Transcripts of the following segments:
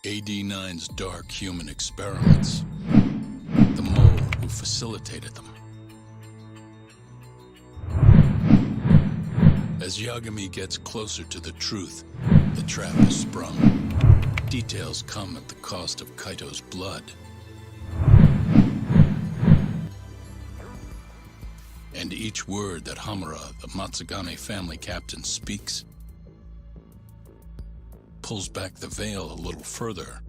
AD9's dark human experiments. The mole who facilitated them. As Yagami gets closer to the truth, the trap is sprung. Details come at the cost of Kaito's blood. And each word that Hamura, the Matsugane family captain, speaks pulls back the veil a little further.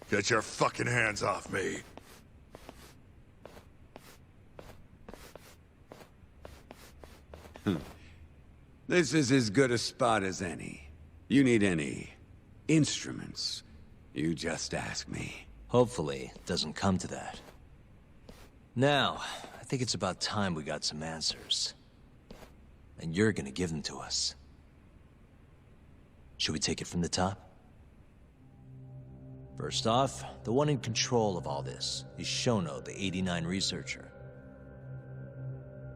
Get your fucking hands off me. This is as good a spot as any. You need any instruments, you just ask me. Hopefully, it doesn't come to that. Now, I think it's about time we got some answers. And you're gonna give them to us. Should we take it from the top? First off, the one in control of all this is Shono, the 89 researcher.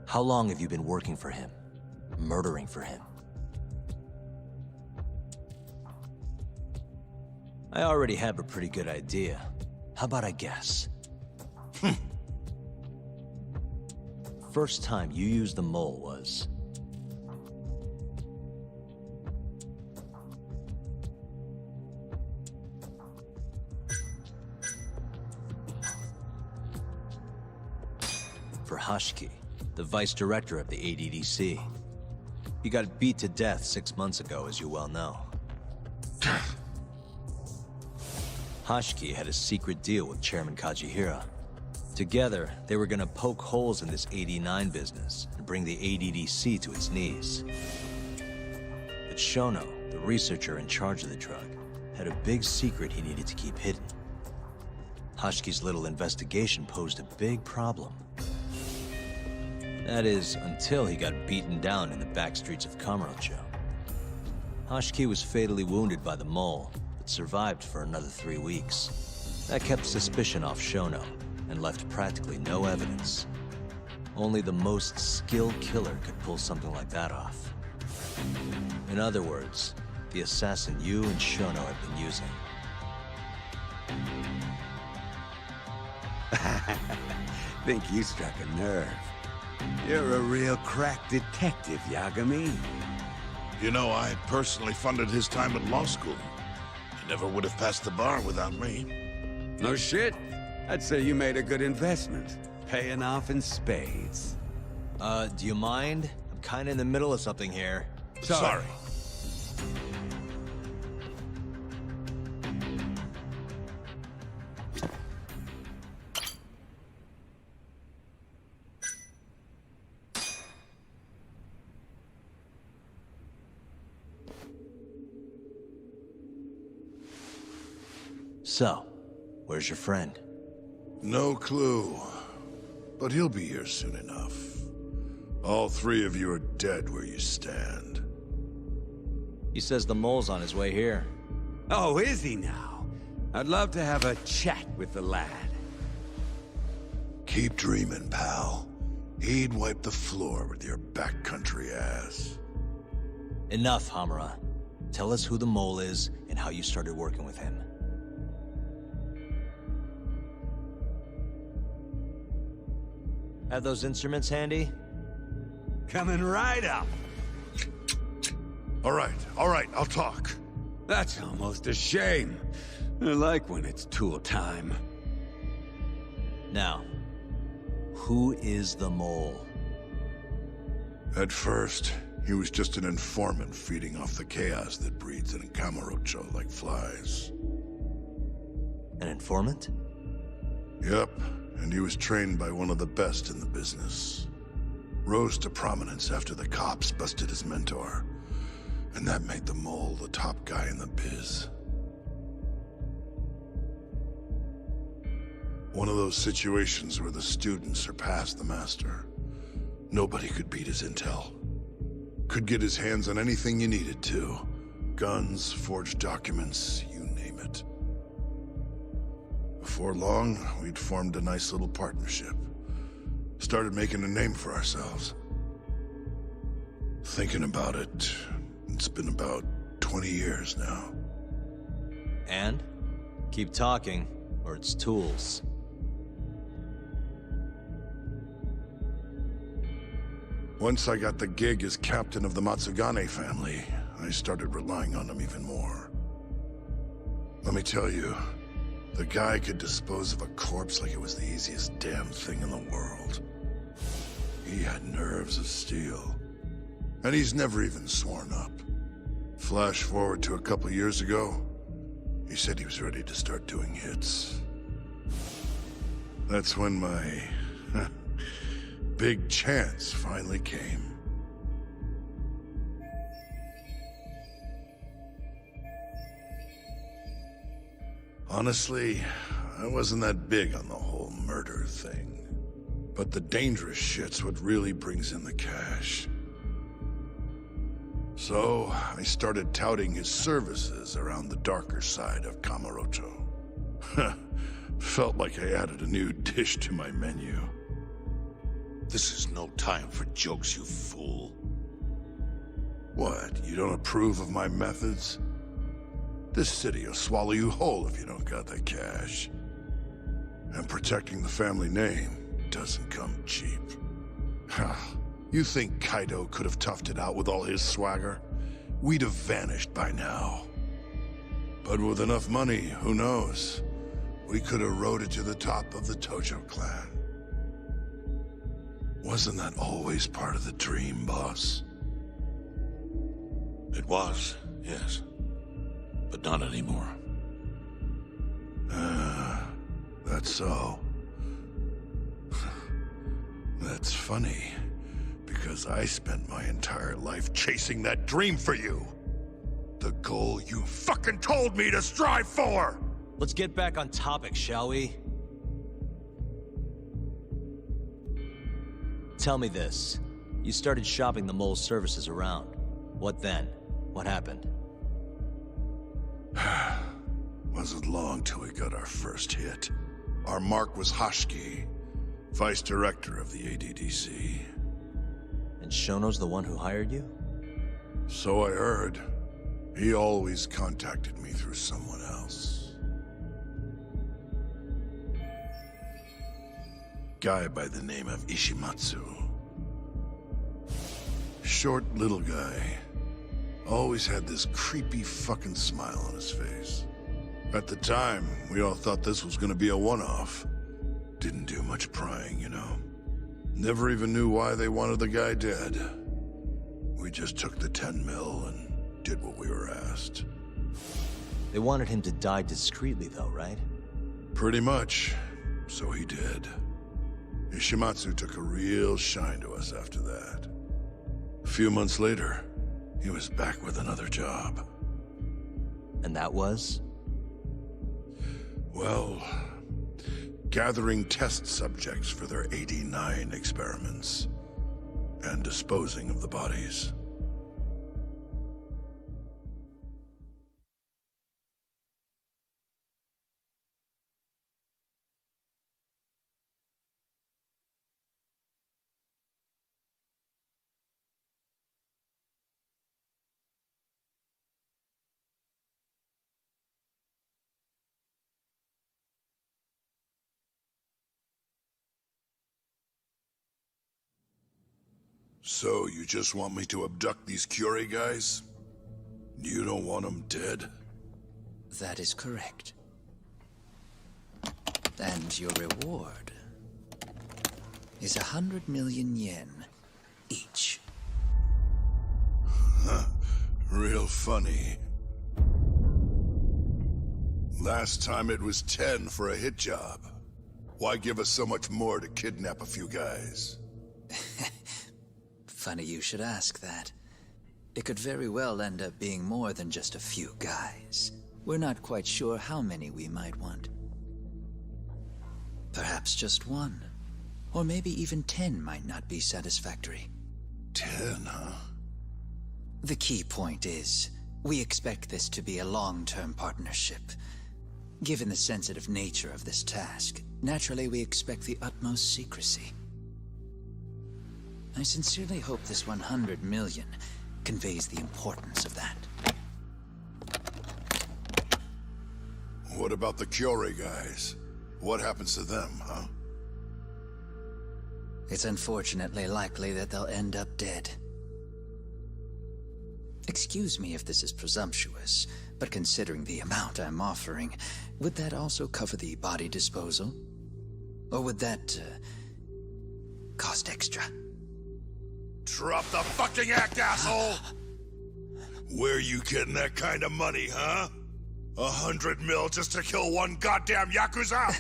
How long have you been working for him? Murdering for him? I already have a pretty good idea. How about I guess? First time you used the mole was... for Hashiki, the vice director of the ADDC. He got beat to death 6 months ago, as you well know. Hashiki had a secret deal with Chairman Kajihira. Together, they were gonna poke holes in this 89 business and bring the ADDC to its knees. But Shono, the researcher in charge of the drug, had a big secret he needed to keep hidden. Hashiki's little investigation posed a big problem. That is, until he got beaten down in the back streets of Kamurocho. Hashiki was fatally wounded by the mole, but survived for another 3 weeks. That kept suspicion off Shono, and left practically no evidence. Only the most skilled killer could pull something like that off. In other words, the assassin you and Shono have been using. Think you struck a nerve. You're a real crack detective, Yagami. You know, I personally funded his time at law school. He never would have passed the bar without me. No shit. I'd say you made a good investment. Paying off in spades. Do you mind? I'm kinda in the middle of something here. Sorry. So, where's your friend? No clue. But he'll be here soon enough. All three of you are dead where you stand. He says the mole's on his way here. Oh, is he now? I'd love to have a chat with the lad. Keep dreaming, pal. He'd wipe the floor with your backcountry ass. Enough, Hamura. Tell us who the mole is and how you started working with him. Have those instruments handy? Coming right up. All right, I'll talk. That's almost a shame. I like when it's tool time. Now, who is the mole? At first, he was just an informant feeding off the chaos that breeds in Kamurocho like flies. An informant? Yep, and he was trained by one of the best in the business. Rose to prominence after the cops busted his mentor. And that made the mole the top guy in the biz. One of those situations where the student surpassed the master. Nobody could beat his intel. Could get his hands on anything you needed to. Guns, forged documents, you name it. Before long, we'd formed a nice little partnership. Started making a name for ourselves. Thinking about it, it's been about 20 years now. And? Keep talking, or it's tools. Once I got the gig as captain of the Matsugane family, I started relying on him even more. Let me tell you, the guy could dispose of a corpse like it was the easiest damn thing in the world. He had nerves of steel. And he's never even sworn up. Flash forward to a couple years ago, he said he was ready to start doing hits. That's when my big chance finally came. Honestly, I wasn't that big on the whole murder thing. But the dangerous shit's what really brings in the cash. So, I started touting his services around the darker side of Kamurocho. Felt like I added a new dish to my menu. This is no time for jokes, you fool. What, you don't approve of my methods? This city will swallow you whole if you don't got the cash. And protecting the family name doesn't come cheap. You think Kaido could have toughed it out with all his swagger? We'd have vanished by now. But with enough money, who knows? We could have rode it to the top of the Tojo clan. Wasn't that always part of the dream, boss? It was, yes. But not anymore. That's so. That's funny. Because I spent my entire life chasing that dream for you. The goal you fucking told me to strive for! Let's get back on topic, shall we? Tell me this. You started shopping the mole's services around. What then? What happened? Wasn't long till we got our first hit. Our mark was Hoshiki, vice director of the ADDC. And Shono's the one who hired you? So I heard. He always contacted me through someone else. Guy by the name of Ishimatsu. Short little guy. Always had this creepy fucking smile on his face. At the time, we all thought this was gonna be a one-off. Didn't do much prying, you know. Never even knew why they wanted the guy dead. We just took the 10 mil and did what we were asked. They wanted him to die discreetly though, right? Pretty much. So he did. Ishimatsu took a real shine to us after that. A few months later, he was back with another job. And that was? Well, gathering test subjects for their 89 experiments. And disposing of the bodies. So, you just want me to abduct these Curie guys? You don't want them dead? That is correct. And your reward is 100 million yen each. Real funny. Last time it was 10 for a hit job. Why give us so much more to kidnap a few guys? Funny you should ask that. It could very well end up being more than just a few guys. We're not quite sure how many we might want. Perhaps just one, Or maybe even 10 might not be satisfactory. 10, huh? The key point is, we expect this to be a long-term partnership. Given the sensitive nature of this task, naturally we expect the utmost secrecy. I sincerely hope this 100 million conveys the importance of that. What about the Kyori guys? What happens to them, huh? It's unfortunately likely that they'll end up dead. Excuse me if this is presumptuous, but considering the amount I'm offering, would that also cover the body disposal? Or would that, cost extra? Drop the fucking act, asshole! Where you getting that kind of money, huh? 100 mil just to kill one goddamn Yakuza?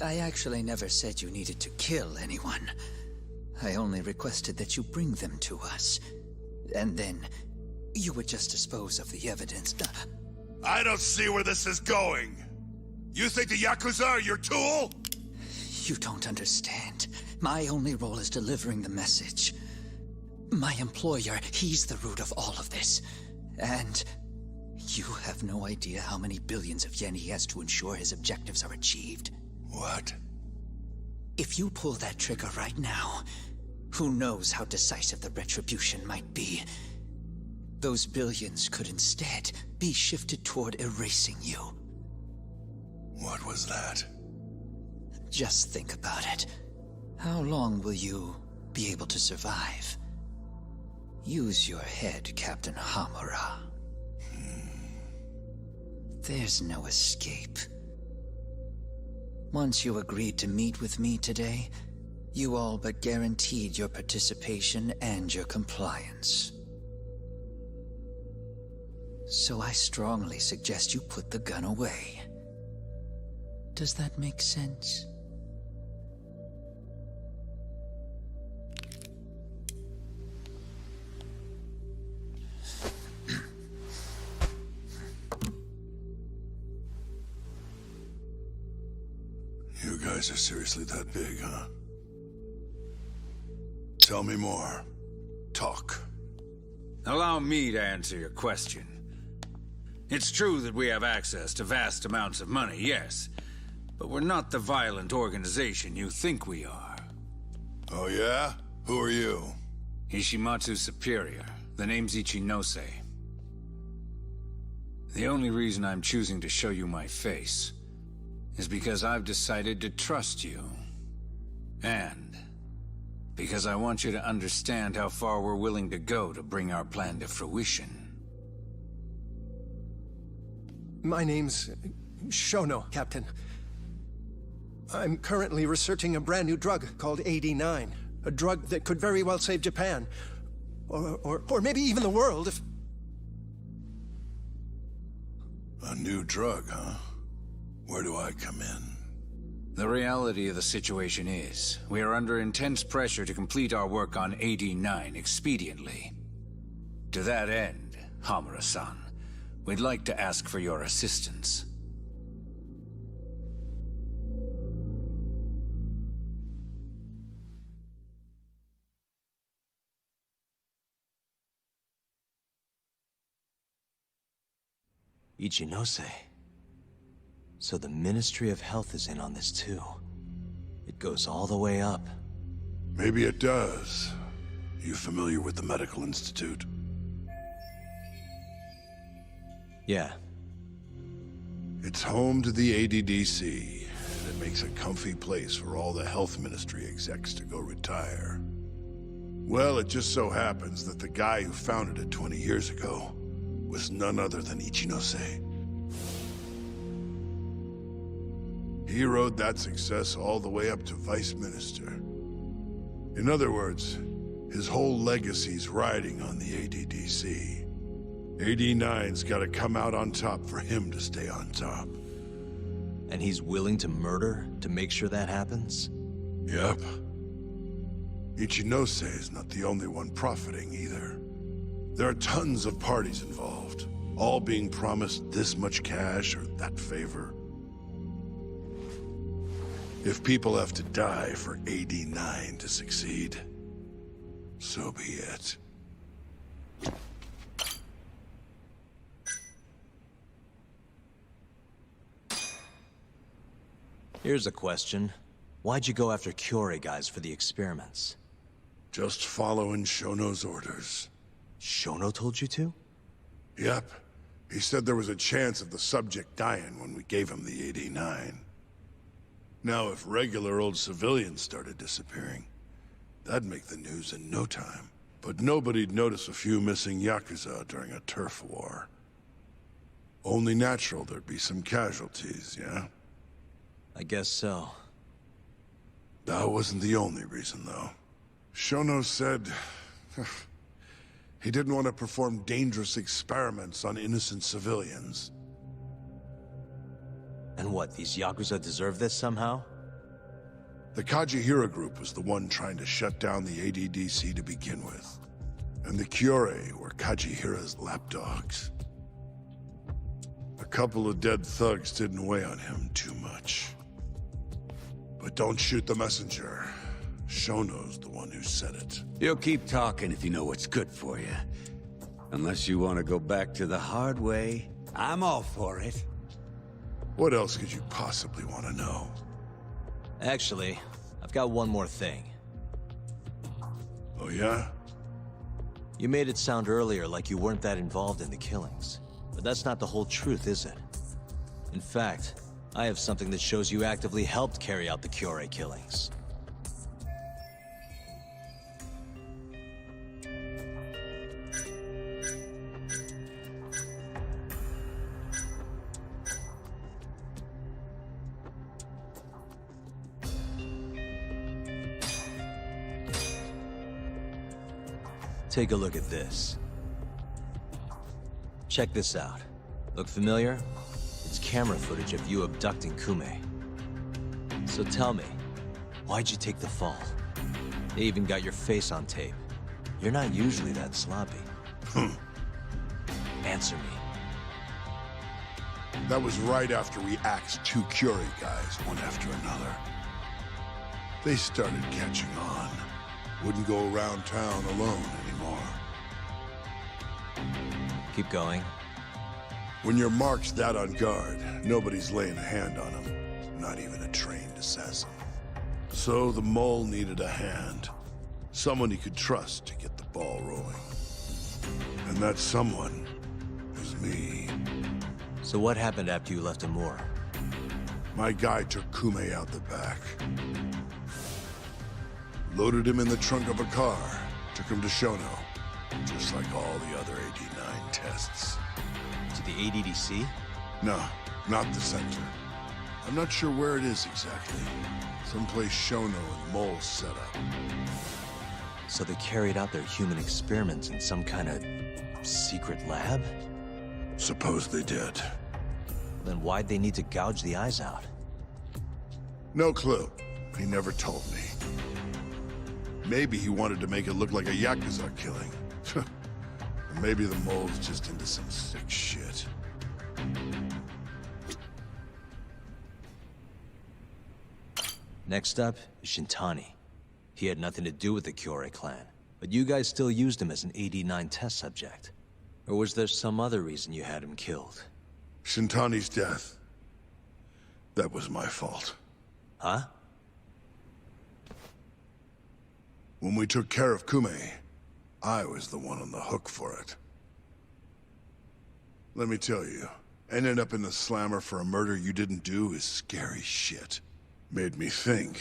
I actually never said you needed to kill anyone. I only requested that you bring them to us. And then, you would just dispose of the evidence. I don't see where this is going. You think the Yakuza are your tool? You don't understand. My only role is delivering the message. My employer, he's the root of all of this. And you have no idea how many billions of yen he has to ensure his objectives are achieved. What? If you pull that trigger right now, who knows how decisive the retribution might be. Those billions could instead be shifted toward erasing you. What was that? Just think about it. How long will you be able to survive? Use your head, Captain Hamura. There's no escape. Once you agreed to meet with me today, you all but guaranteed your participation and your compliance. So I strongly suggest you put the gun away. Does that make sense? You guys are seriously that big, huh? Tell me more. Talk. Allow me to answer your question. It's true that we have access to vast amounts of money, yes. But we're not the violent organization you think we are. Oh yeah? Who are you? Ishimatsu's superior. The name's Ichinose. The only reason I'm choosing to show you my face is because I've decided to trust you. And because I want you to understand how far we're willing to go to bring our plan to fruition. My name's Shono, Captain. I'm currently researching a brand new drug called 89. A drug that could very well save Japan. Or maybe even the world if... A new drug, huh? Where do I come in? The reality of the situation is, we are under intense pressure to complete our work on 89 expediently. To that end, Hamura-san, we'd like to ask for your assistance. Ichinose. So the Ministry of Health is in on this too. It goes all the way up. Maybe it does. You familiar with the Medical Institute? Yeah. It's home to the ADDC, and it makes a comfy place for all the health ministry execs to go retire. Well, it just so happens that the guy who founded it 20 years ago was none other than Ichinose. He rode that success all the way up to vice minister. In other words, his whole legacy's riding on the ADDC. 89's gotta come out on top for him to stay on top. And he's willing to murder to make sure that happens? Yep. Ichinose is not the only one profiting either. There are tons of parties involved, all being promised this much cash or that favor. If people have to die for 89 to succeed, so be it. Here's a question. Why'd you go after Kyorei guys for the experiments? Just following Shono's orders. Shono told you to? Yep. He said there was a chance of the subject dying when we gave him the 89. Now, if regular old civilians started disappearing, that'd make the news in no time. But nobody'd notice a few missing Yakuza during a turf war. Only natural there'd be some casualties, yeah? I guess so. That wasn't the only reason, though. Shono said he didn't want to perform dangerous experiments on innocent civilians. And what, these Yakuza deserve this somehow? The Kajihira group was the one trying to shut down the ADDC to begin with. And the Kyorei were Kajihira's lapdogs. A couple of dead thugs didn't weigh on him too much. But don't shoot the messenger. Shono's the one who said it. You'll keep talking if you know what's good for you. Unless you want to go back to the hard way, I'm all for it. What else could you possibly want to know? Actually, I've got one more thing. Oh yeah? You made it sound earlier like you weren't that involved in the killings. But that's not the whole truth, is it? In fact, I have something that shows you actively helped carry out the Kyorei killings. Take a look at this. Check this out. Look familiar? It's camera footage of you abducting Kume. So tell me, why'd you take the fall? They even got your face on tape. You're not usually that sloppy. Answer me. That was right after we axed two Kyorei guys, one after another. They started catching on. Wouldn't go around town alone anymore. Keep going. When your mark's that on guard, nobody's laying a hand on him. Not even a trained assassin. So the mole needed a hand. Someone he could trust to get the ball rolling. And that someone was me. So what happened after you left Amur? My guy took Kume out the back. Loaded him in the trunk of a car. Took him to Shono. Just like all the other 89 tests. To the ADDC? No, not the center. I'm not sure where it is exactly. Someplace Shono and Mole set up. So they carried out their human experiments in some kind of secret lab? Suppose they did. Then why'd they need to gouge the eyes out? No clue. He never told me. Maybe he wanted to make it look like a Yakuza killing. Or maybe the mole's just into some sick shit. Next up is Shintani. He had nothing to do with the Kyorei clan, but you guys still used him as an 89 test subject. Or was there some other reason you had him killed? Shintani's death. That was my fault. Huh? When we took care of Kume, I was the one on the hook for it. Let me tell you, ending up in the slammer for a murder you didn't do is scary shit. Made me think,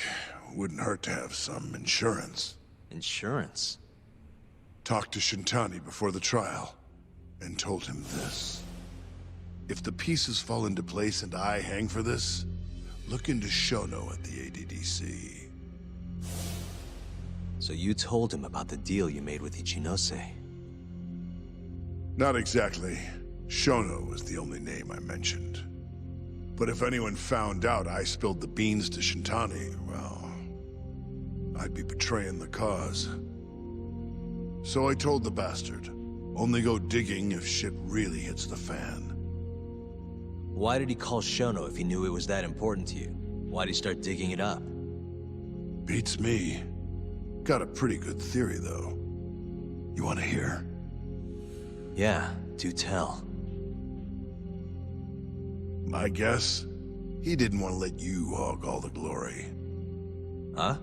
wouldn't hurt to have some insurance. Insurance? Talked to Shintani before the trial, and told him this. If the pieces fall into place and I hang for this, look into Shono at the ADDC. So you told him about the deal you made with Ichinose? Not exactly. Shono was the only name I mentioned. But if anyone found out I spilled the beans to Shintani, well, I'd be betraying the cause. So I told the bastard, only go digging if shit really hits the fan. Why did he call Shono if he knew it was that important to you? Why'd he start digging it up? Beats me. Got a pretty good theory, though. You want to hear? Yeah, do tell. My guess? He didn't want to let you hog all the glory. Huh?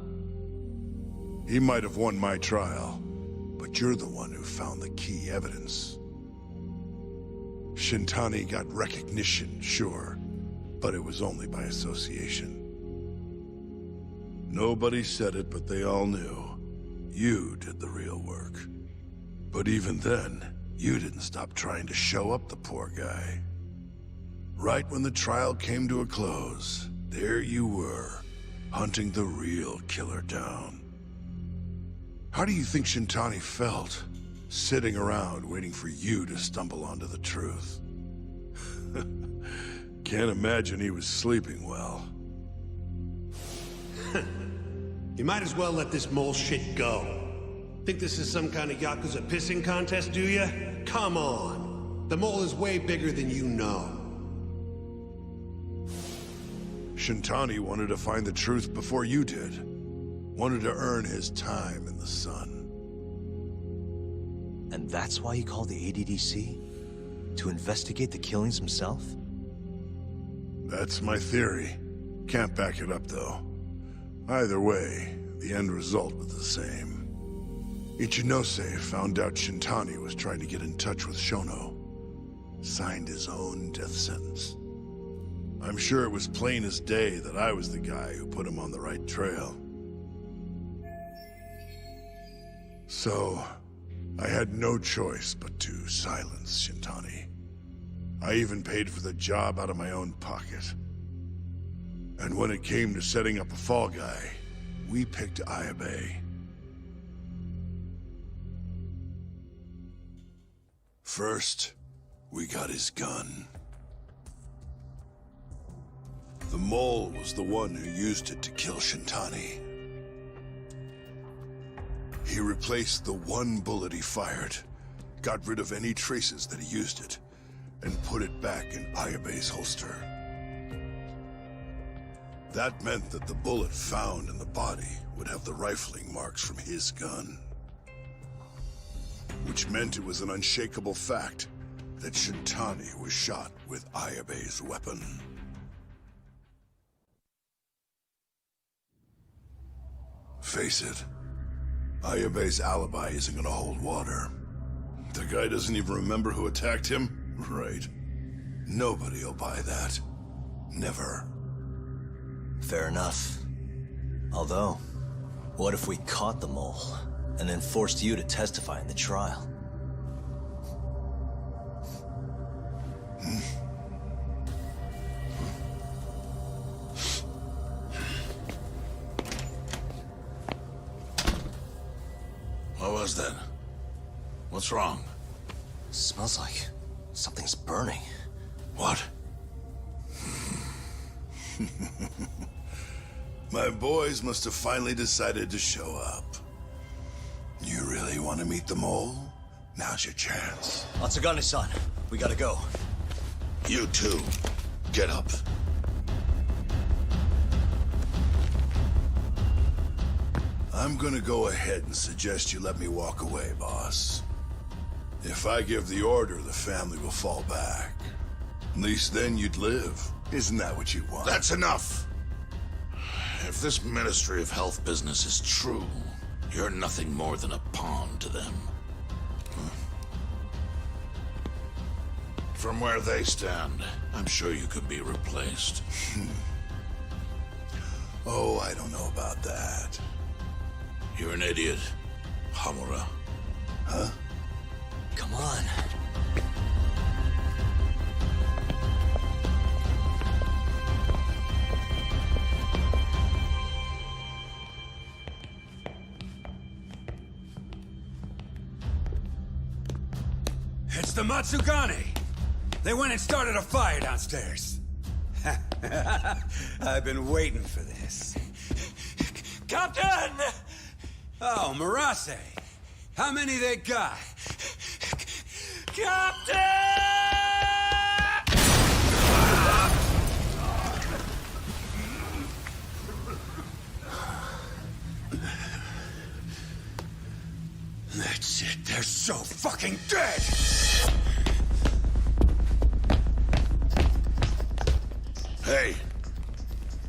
He might have won my trial, but you're the one who found the key evidence. Shintani got recognition, sure, but it was only by association. Nobody said it, but they all knew. You did the real work. But even then, you didn't stop trying to show up the poor guy. Right when the trial came to a close, there you were, hunting the real killer down. How do you think Shintani felt, sitting around waiting for you to stumble onto the truth? Can't imagine he was sleeping well. You might as well let this mole shit go. Think this is some kind of Yakuza pissing contest, do ya? Come on. The mole is way bigger than you know. Shintani wanted to find the truth before you did. Wanted to earn his time in the sun. And that's why he called the ADDC? To investigate the killings himself? That's my theory. Can't back it up, though. Either way, the end result was the same. Ichinose found out Shintani was trying to get in touch with Shono. Signed his own death sentence. I'm sure it was plain as day that I was the guy who put him on the right trail. So, I had no choice but to silence Shintani. I even paid for the job out of my own pocket. And when it came to setting up a fall guy, we picked Ayabe. First, we got his gun. The mole was the one who used it to kill Shintani. He replaced the one bullet he fired, got rid of any traces that he used it, and put it back in Ayabe's holster. That meant that the bullet found in the body would have the rifling marks from his gun. Which meant it was an unshakable fact that Shintani was shot with Ayabe's weapon. Face it, Ayabe's alibi isn't gonna hold water. The guy doesn't even remember who attacked him? Right. Nobody'll buy that. Never. Fair enough. Although, what if we caught the mole, and then forced you to testify in the trial? What was that? What's wrong? Smells like something's burning. What? My boys must have finally decided to show up. You really want to meet the mole? Now's your chance. Atsugane-san, we gotta go. You too. Get up. I'm gonna go ahead and suggest you let me walk away, boss. If I give the order, the family will fall back. At least then you'd live. Isn't that what you want? That's enough! If this Ministry of Health business is true, you're nothing more than a pawn to them. From where they stand, I'm sure you could be replaced. Oh, I don't know about that. You're an idiot, Hamura. Huh? Come on. It's the Matsugane! They went and started a fire downstairs. I've been waiting for this. Captain! Oh, Marase. How many they got? Captain! That's it. They're so fucking dead! Hey,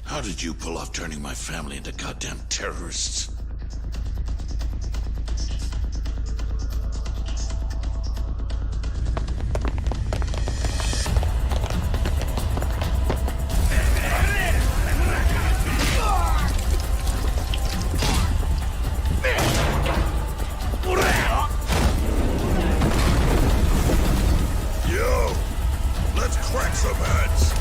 how did you pull off turning my family into goddamn terrorists? Yo, let's crack some heads.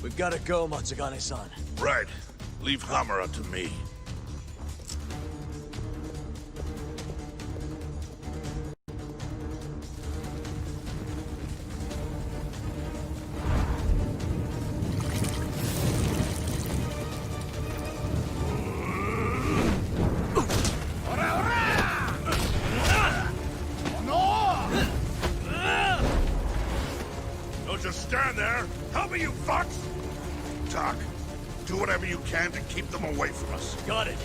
We've gotta go, Matsugane-san. Right. Leave Hamura to me. Don't just stand there. Help me, you fucks! Tak, do whatever you can to keep them away from us. Got it.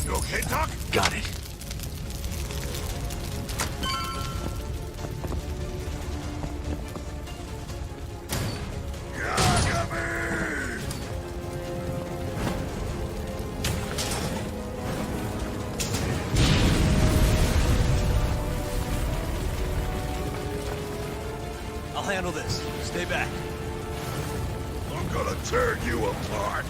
You okay, Doc? Got it. Yagami! I'll handle this. Stay back. I'm gonna tear you apart.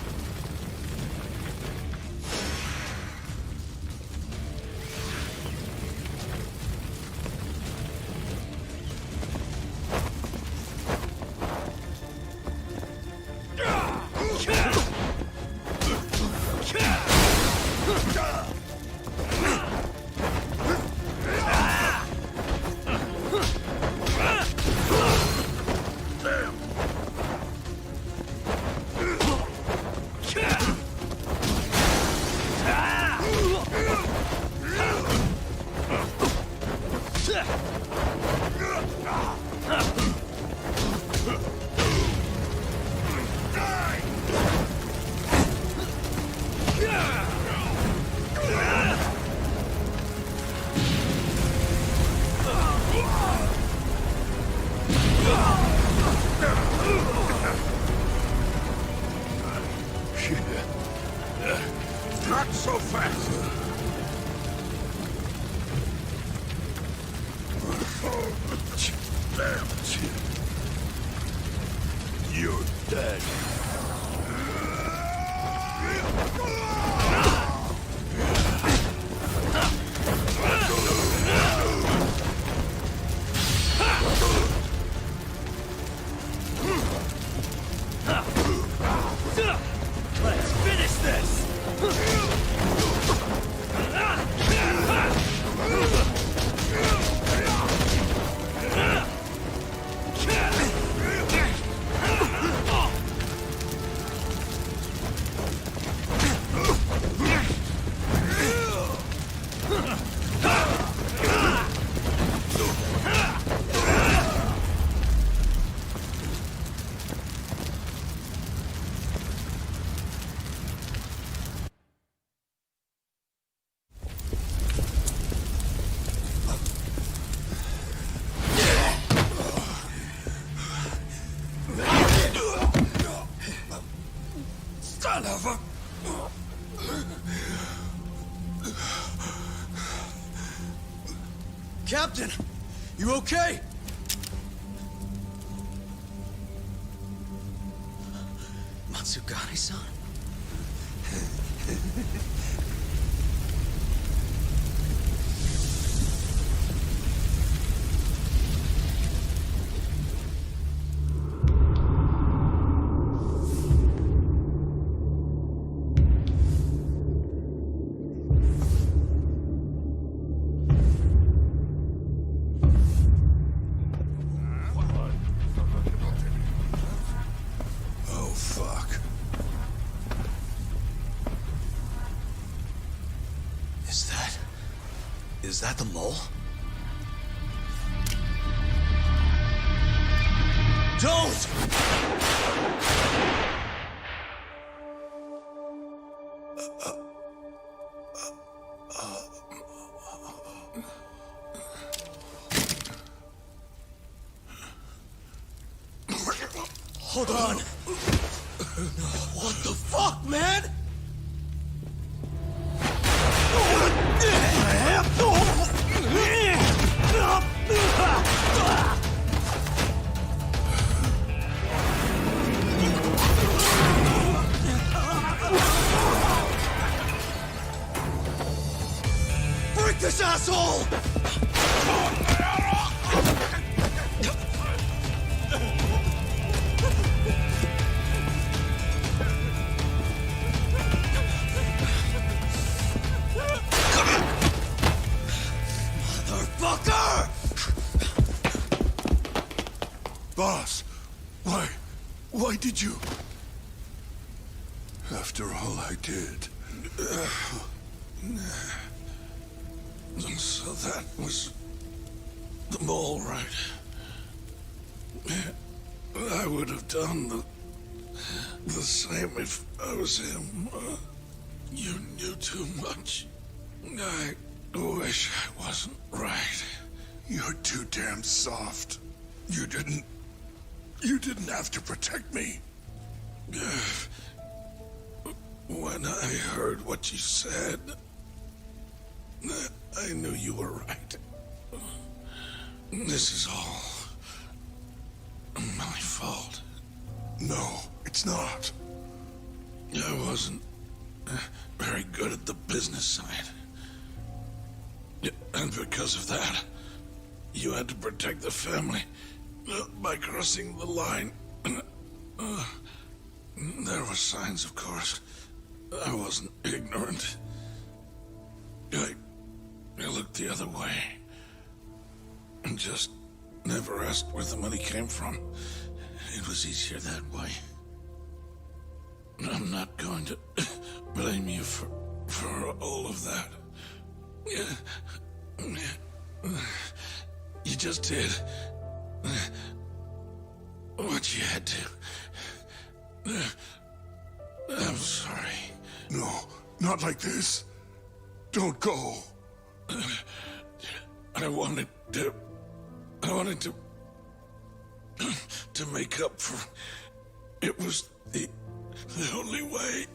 You're dead. Let's finish this! Son of a... Captain, you okay? Matsugane-san? Oh, fuck. Is that the mole? Don't! Hold on. What the fuck, man? Break this asshole! Boss, why did you? After all I did. So that was the mole, right? I would have done the same if I was him. You knew too much. I wish I wasn't right. You're too damn soft. You didn't have to protect me. When I heard what you said, I knew you were right. This is all my fault. No, it's not. I wasn't very good at the business side. And because of that, you had to protect the family by crossing the line. There were signs, of course. I wasn't ignorant. I looked the other way and just never asked where the money came from. It was easier that way. I'm not going to blame you for all of that. You just did what you had to. I'm sorry. No, not like this. Don't go. I wanted to make up for. It was the only way.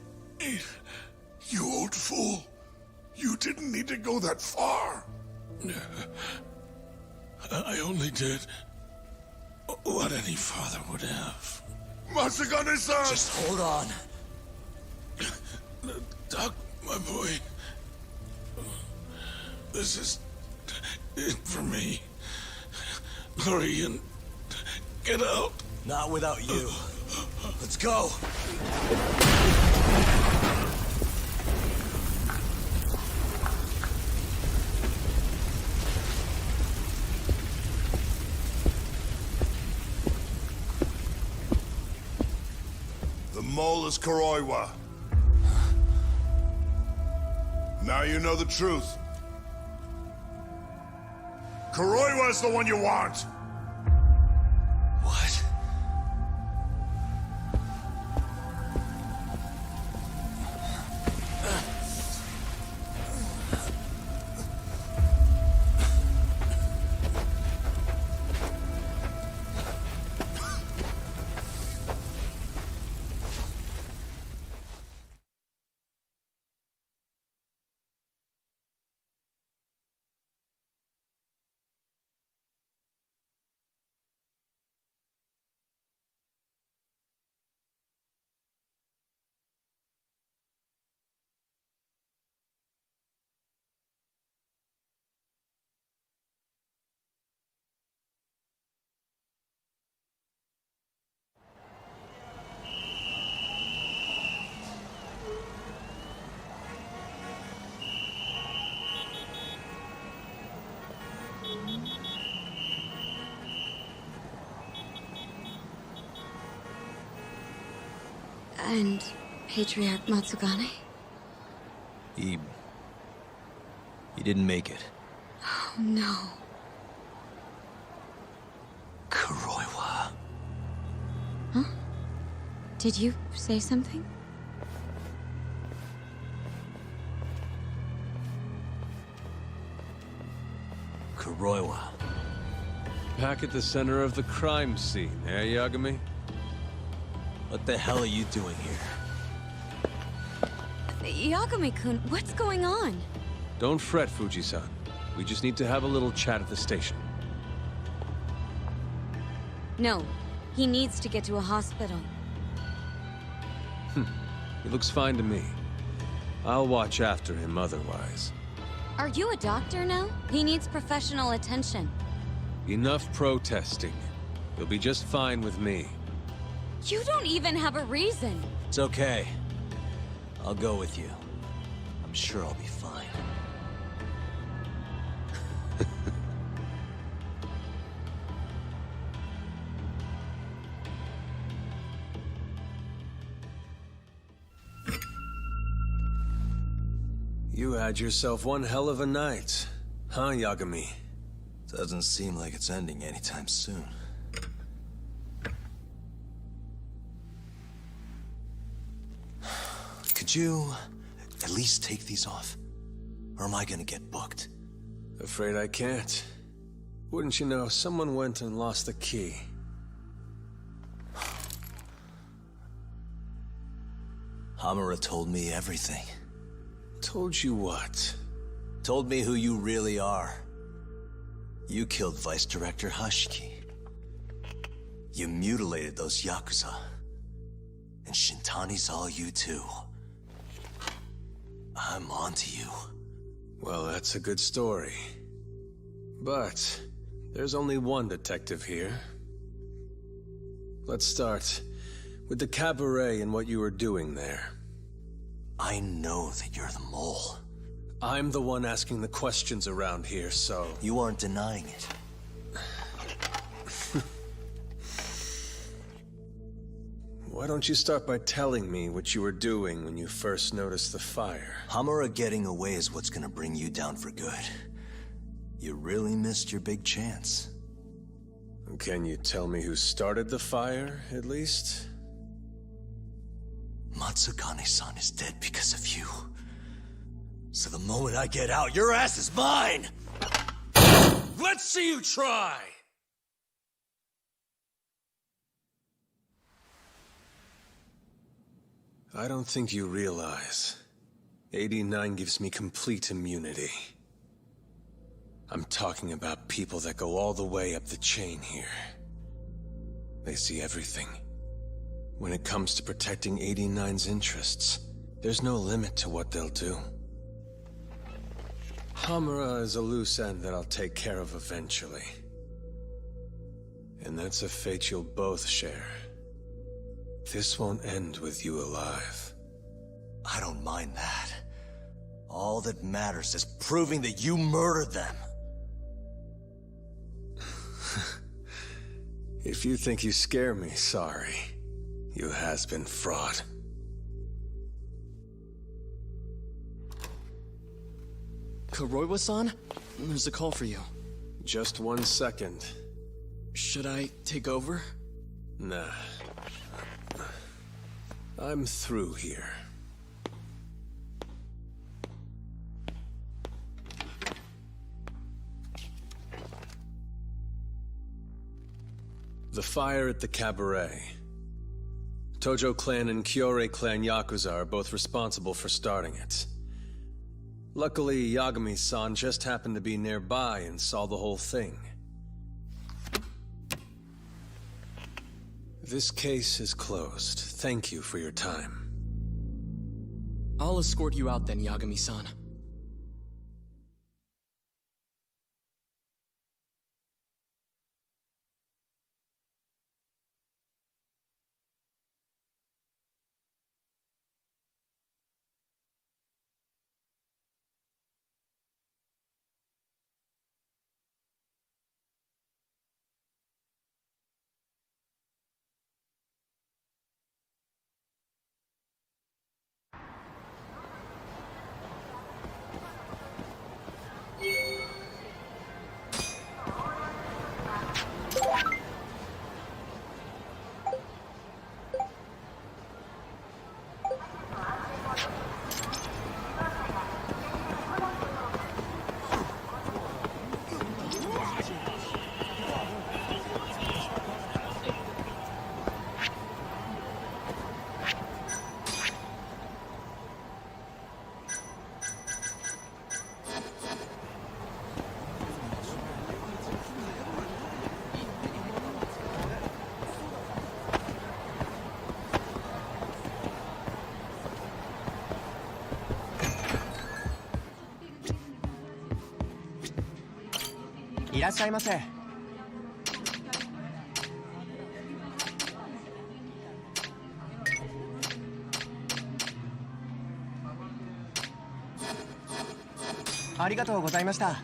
You old fool. You didn't need to go that far. I only did what any father would have. Masagane-san! Just hold on. Doc, my boy. This is it for me. Hurry and get out. Not without you. Let's go. The mole is Kuroiwa. Now you know the truth. Kuroiwa is the one you want! What? And Patriarch Matsugane? He didn't make it. Oh, no. Kuroiwa. Huh? Did you say something? Kuroiwa. Back at the center of the crime scene, eh, Yagami? What the hell are you doing here? Yagami-kun, what's going on? Don't fret, Fuji-san. We just need to have a little chat at the station. No, he needs to get to a hospital. He looks fine to me. I'll watch after him otherwise. Are you a doctor now? He needs professional attention. Enough protesting. He'll be just fine with me. You don't even have a reason. It's okay. I'll go with you. I'm sure I'll be fine. You had yourself one hell of a night, huh, Yagami? Doesn't seem like it's ending anytime soon. Could you at least take these off? Or am I gonna get booked? Afraid I can't. Wouldn't you know, someone went and lost the key. Hamura told me everything. Told you what? Told me who you really are. You killed Vice Director Hashiki. You mutilated those Yakuza. And Shintani's all you too. I'm onto you. Well, that's a good story. But there's only one detective here. Let's start with the cabaret and what you were doing there. I know that you're the mole. I'm the one asking the questions around here, so... You aren't denying it. Why don't you start by telling me what you were doing when you first noticed the fire? Hamura getting away is what's gonna bring you down for good. You really missed your big chance. Can you tell me who started the fire, at least? Matsugane-san is dead because of you. So the moment I get out, your ass is mine! Let's see you try! I don't think you realize. 89 gives me complete immunity. I'm talking about people that go all the way up the chain here. They see everything. When it comes to protecting 89's interests, there's no limit to what they'll do. Hamura is a loose end that I'll take care of eventually. And that's a fate you'll both share. This won't end with you alive. I don't mind that. All that matters is proving that you murdered them. If you think you scare me, sorry. You has-been fraud. Kuroiwa-san? There's a call for you. Just 1 second. Should I take over? Nah. I'm through here. The fire at the cabaret. Tojo clan and Kyorei clan Yakuza are both responsible for starting it. Luckily, Yagami-san just happened to be nearby and saw the whole thing. This case is closed. Thank you for your time. I'll escort you out then, Yagami-san.いらっしゃいませ。ありがとうございました。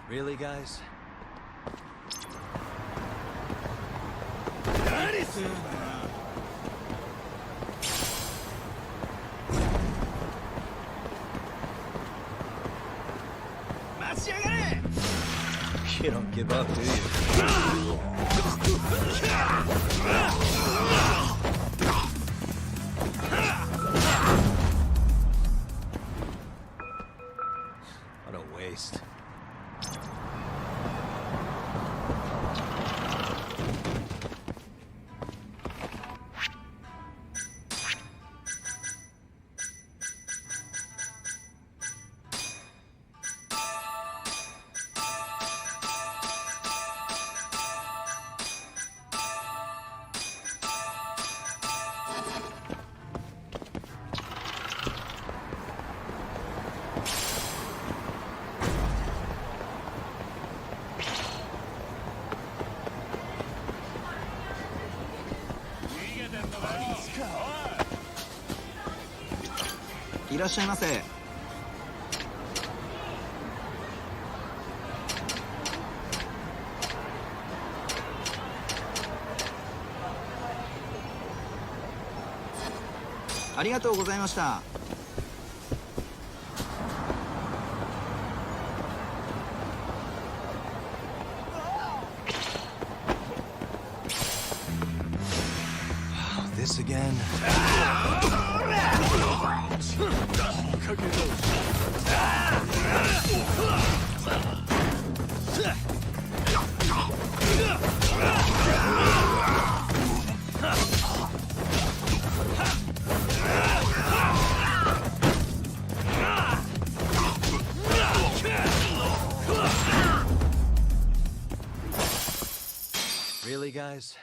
Really, guys? You don't give up, do you? What a waste.いらっしゃいませ。ありがとうございました。This again? Really, guys?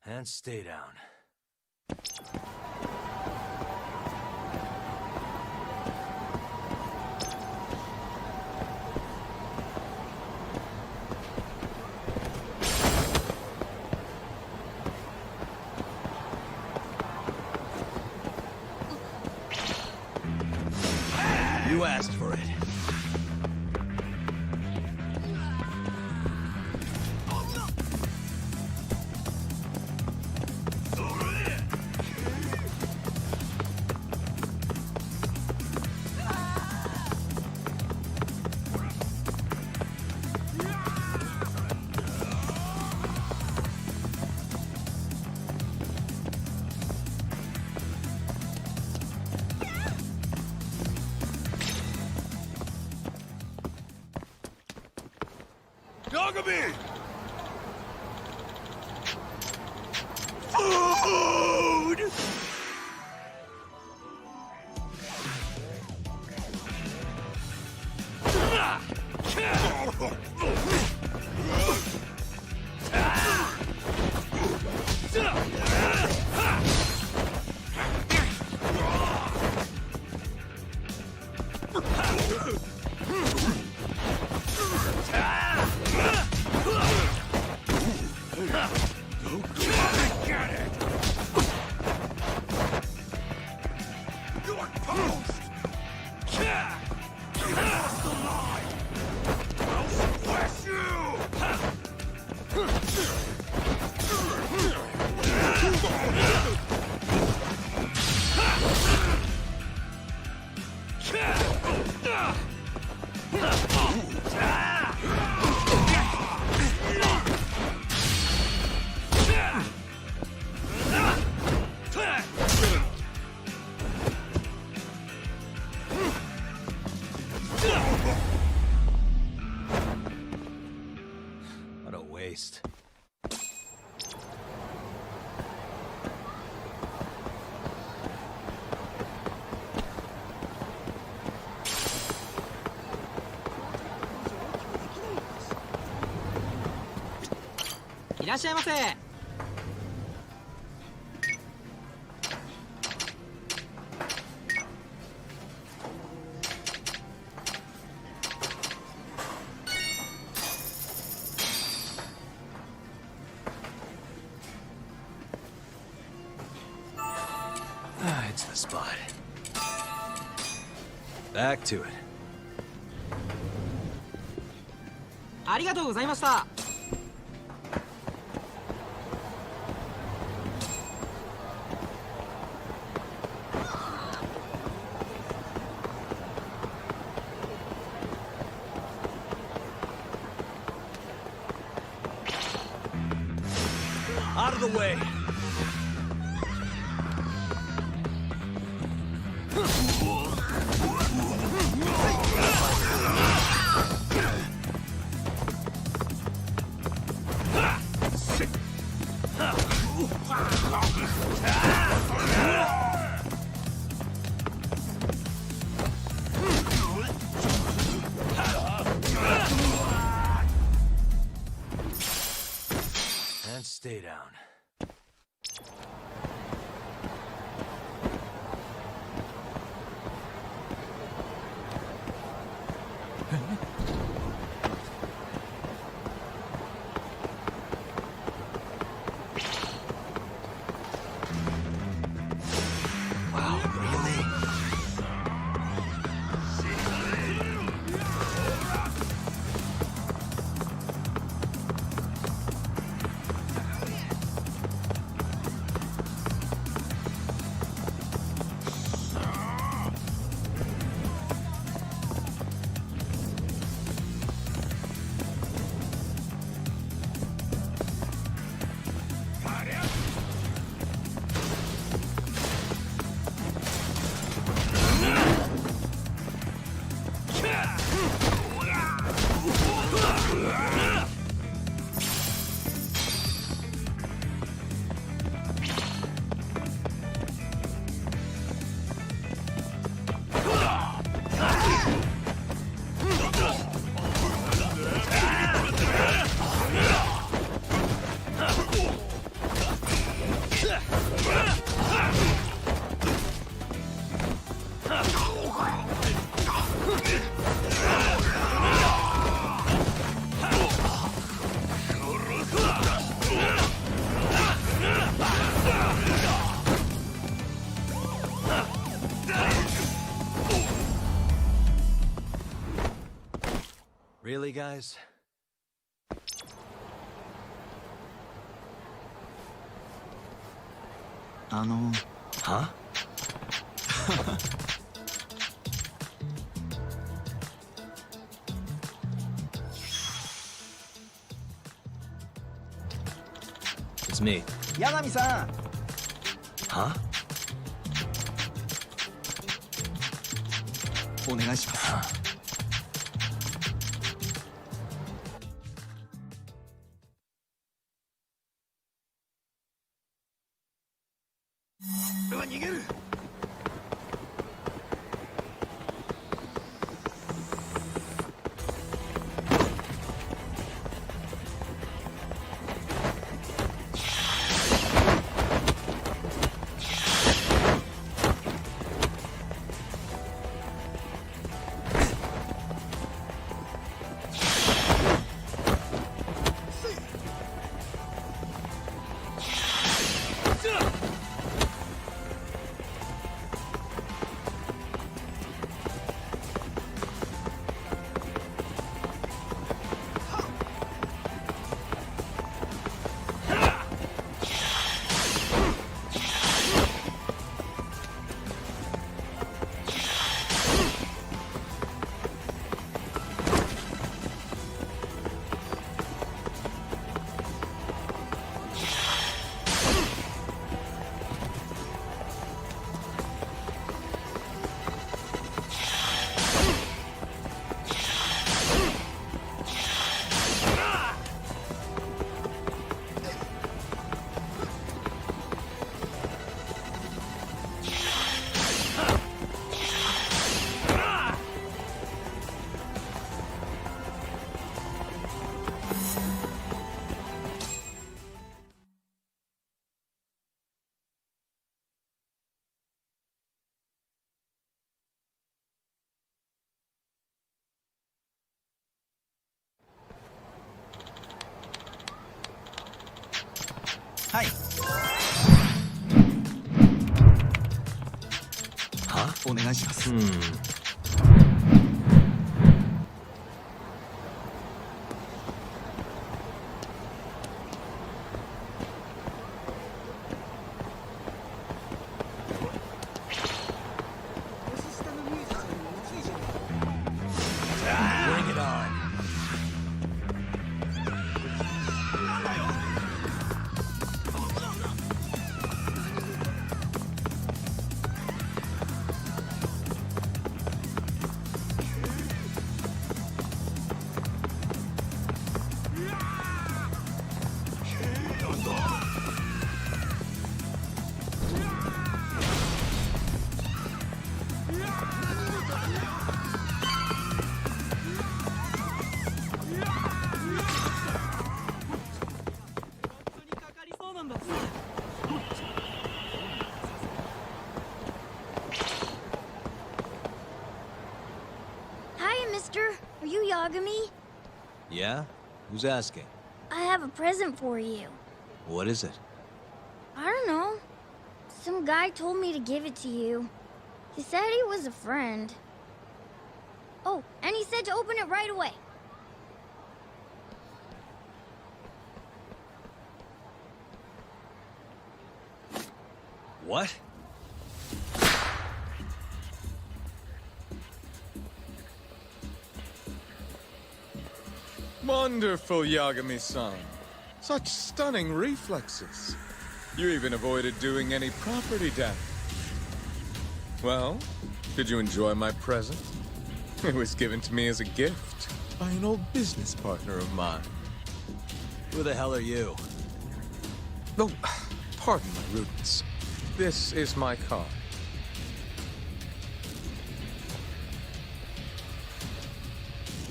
And stay down. You asked for it. Yagami! Food! What a waste. It's the spot. Back to it. ありがとうございました。Out of the way! Stay down. Wow, really? Really, guys? Huh? It's me. Yagami-san! Huh? お願いします。逃げる。はい。は？お願いします。Bring it on. Mister, are you Yagami? Yeah? Who's asking? I have a present for you. What is it? I don't know. Some guy told me to give it to you. He said he was a friend. Oh, and he said to open it right away. What? Wonderful, Yagami-san. Such stunning reflexes. You even avoided doing any property damage. Well, did you enjoy my present? It was given to me as a gift by an old business partner of mine. Who the hell are you? Oh, pardon my rudeness. This is my card.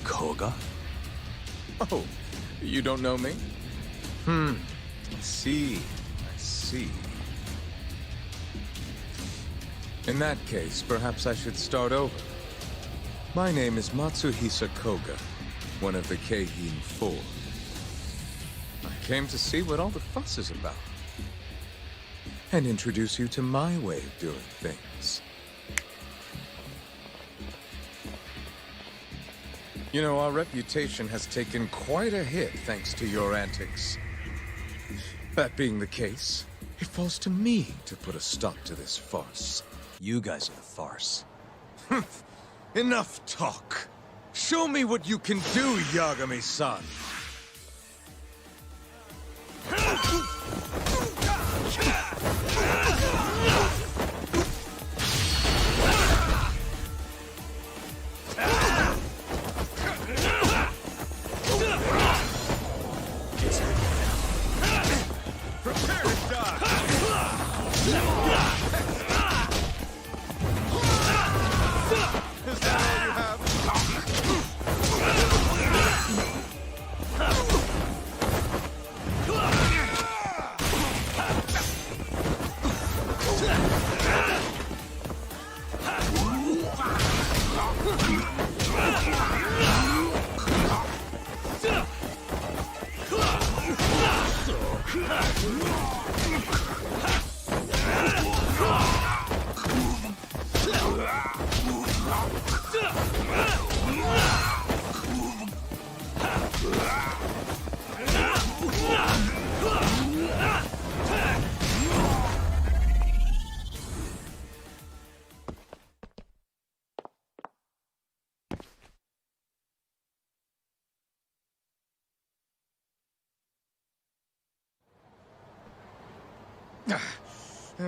Koga? Oh, you don't know me? I see. I see. In that case, perhaps I should start over. My name is Matsuhisa Koga, one of the Keihin Four. I came to see what all the fuss is about, and introduce you to my way of doing things. You know, our reputation has taken quite a hit thanks to your antics. That being the case, it falls to me to put a stop to this farce. You guys are the farce. Enough talk. Show me what you can do, Yagami-san.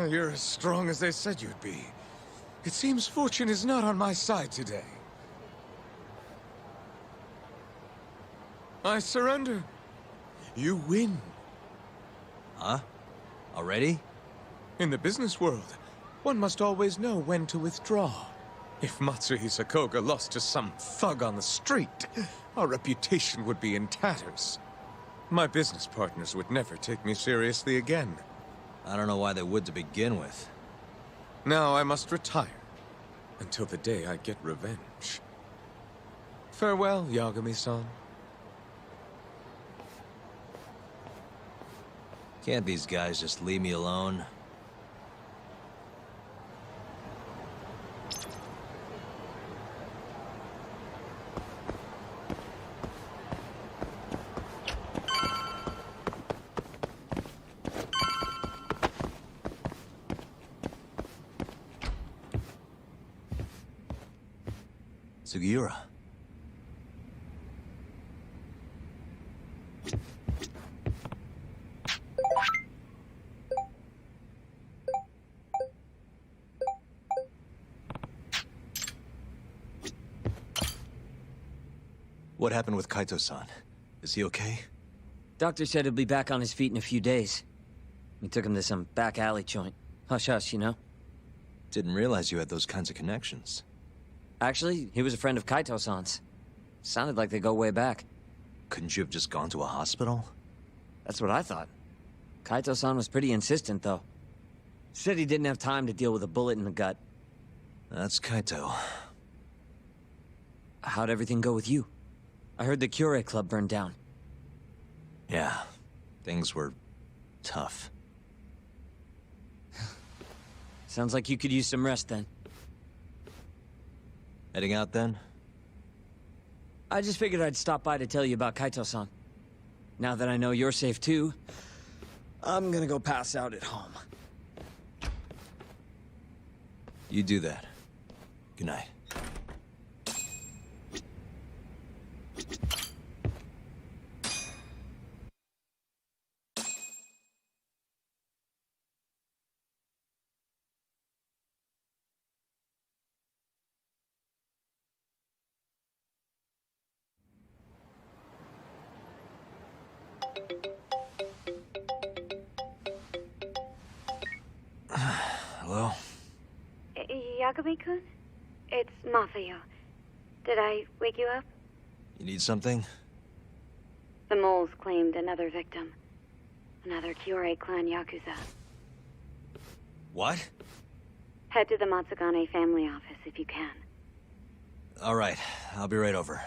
You're as strong as they said you'd be. It seems fortune is not on my side today. I surrender. You win. Huh? Already? In the business world, one must always know when to withdraw. If Matsuhisa Koga lost to some thug on the street, our reputation would be in tatters. My business partners would never take me seriously again. I don't know why they would to begin with. Now I must retire, until the day I get revenge. Farewell, Yagami-san. Can't these guys just leave me alone? Sugiura. What happened with Kaito-san? Is he okay? Doctor said he'll be back on his feet in a few days. We took him to some back alley joint. Hush-hush, you know? Didn't realize you had those kinds of connections. Actually, he was a friend of Kaito-san's. Sounded like they go way back. Couldn't you have just gone to a hospital? That's what I thought. Kaito-san was pretty insistent, though. Said he didn't have time to deal with a bullet in the gut. That's Kaito. how'd everything go with you? I heard the Kyorei Club burned down. Yeah, things were tough. Sounds like you could use some rest then. Heading out then? I just figured I'd stop by to tell you about Kaito-san. Now that I know you're safe too, I'm gonna go pass out at home. You do that. Good night. Hello? Yagami-kun? It's Mafuyu. Did I wake you up? You need something? The moles claimed another victim. Another Kyorei clan Yakuza. What? Head to the Matsugane family office if you can. Alright, I'll be right over.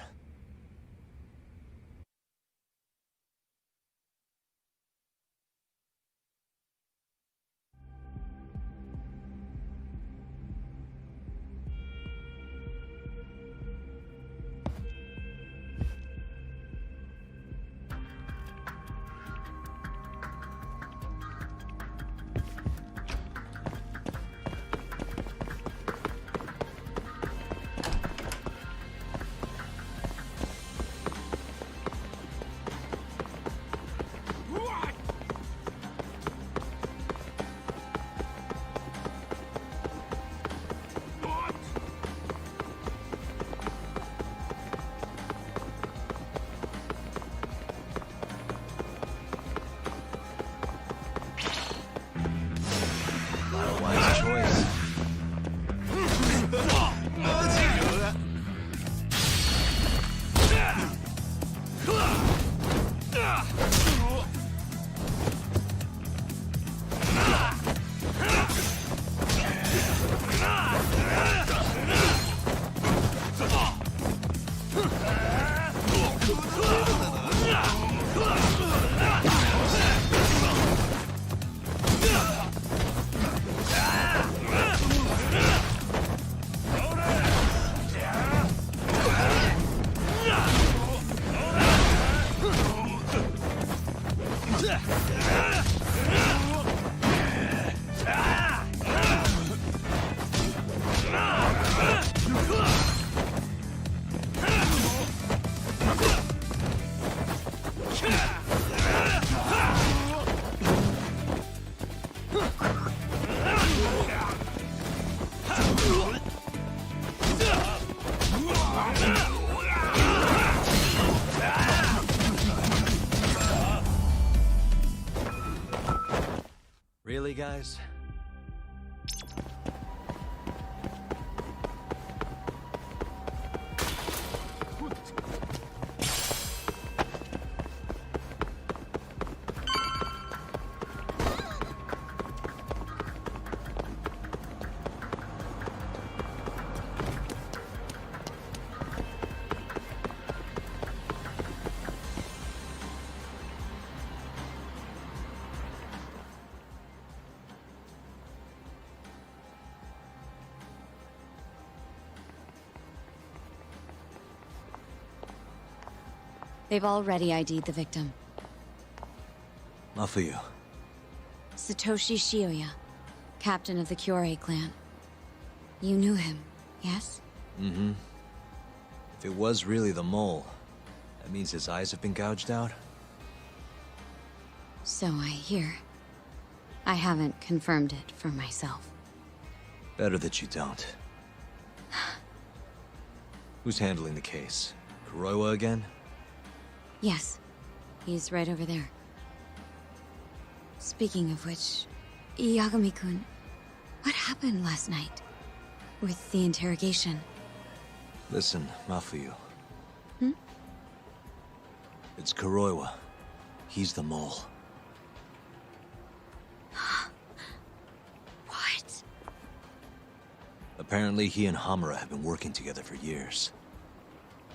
Really, guys? They've already ID'd the victim. Mafuyu. Satoshi Shioya, captain of the Kyorei clan. You knew him, yes? Mm-hmm. If it was really the mole, that means his eyes have been gouged out? So I hear. I haven't confirmed it for myself. Better that you don't. Who's handling the case? Kuroiwa again? Yes. He's right over there. Speaking of which, Yagami-kun, what happened last night? With the interrogation? Listen, Mafuyu. Hmm? It's Kuroiwa. He's the mole. What? Apparently he and Hamura have been working together for years.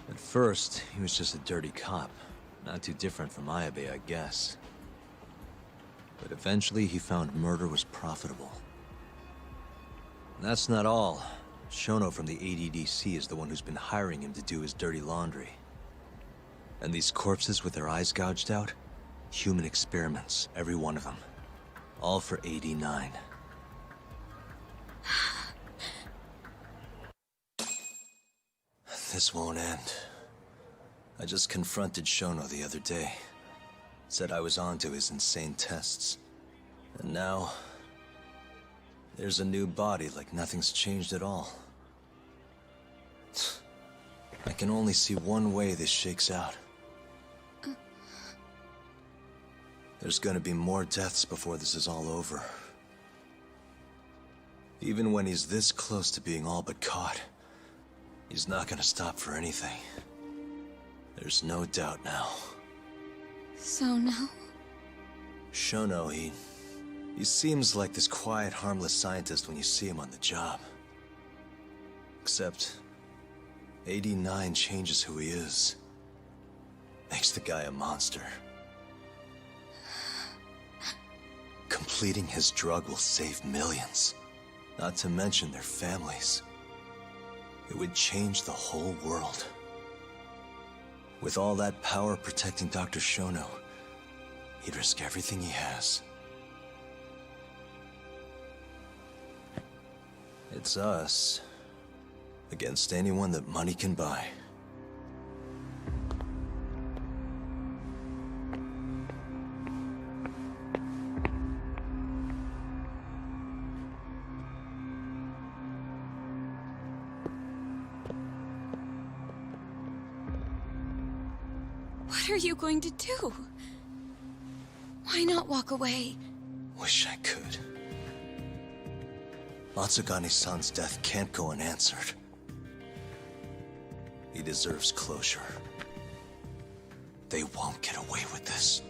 At first, he was just a dirty cop. Not too different from Ayabe, I guess. But eventually he found murder was profitable. And that's not all. Shono from the ADDC is the one who's been hiring him to do his dirty laundry. And these corpses with their eyes gouged out? Human experiments, every one of them. All for 89. This won't end. I just confronted Shono the other day. Said I was onto his insane tests. And now... there's a new body like nothing's changed at all. I can only see one way this shakes out. There's gonna be more deaths before this is all over. Even when he's this close to being all but caught, he's not gonna stop for anything. There's no doubt now. So now? Shono, he seems like this quiet, harmless scientist when you see him on the job. Except, 89 changes who he is. Makes the guy a monster. Completing his drug will save millions, not to mention their families. It would change the whole world. With all that power protecting Dr. Shono, he'd risk everything he has. It's us against anyone that money can buy. What are you going to do? Why not walk away? Wish I could. Matsugane-san's death can't go unanswered. He deserves closure. They won't get away with this.